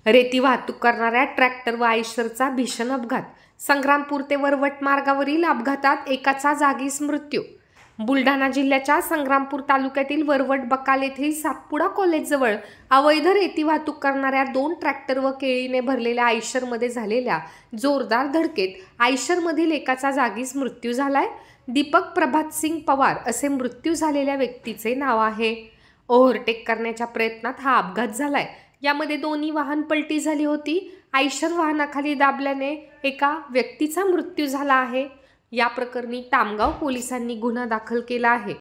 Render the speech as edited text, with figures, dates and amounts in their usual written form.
रेती वाहतूक करणाऱ्या ट्रॅक्टर व आयशरचा भीषण अपघात। संग्रामपूर ते वरवट मार्गावरील अपघातात एकाचा जागीच मृत्यू। बुलढाणा जिल्ह्याच्या संग्रामपूर तालुक्यातील वरवट बकाल येथील सातपुडा कॉलेजजवळ अवैध रेती वाहतूक करणाऱ्या 2 ट्रॅक्टर व केळीने भरलेल्या आयशरमध्ये झालेल्या जोरदार धडकेत आयशरमधील एकाचा जागीच मृत्यू झालाय। दीपक प्रभातसिंग पवार असे मृत्यू झालेल्या व्यक्तीचे नाव आहे। ओव्हरटेक करण्याच्या प्रयत्नात हा अपघात झालाय। यामध्ये दोन्ही वाहन पलटी झाली होती। आयशर वाहनाखाली दाबल्याने एका व्यक्तीचा मृत्यू झाला आहे। या प्रकरणी तामगाव पोलिसांनी गुन्हा दाखल केला आहे।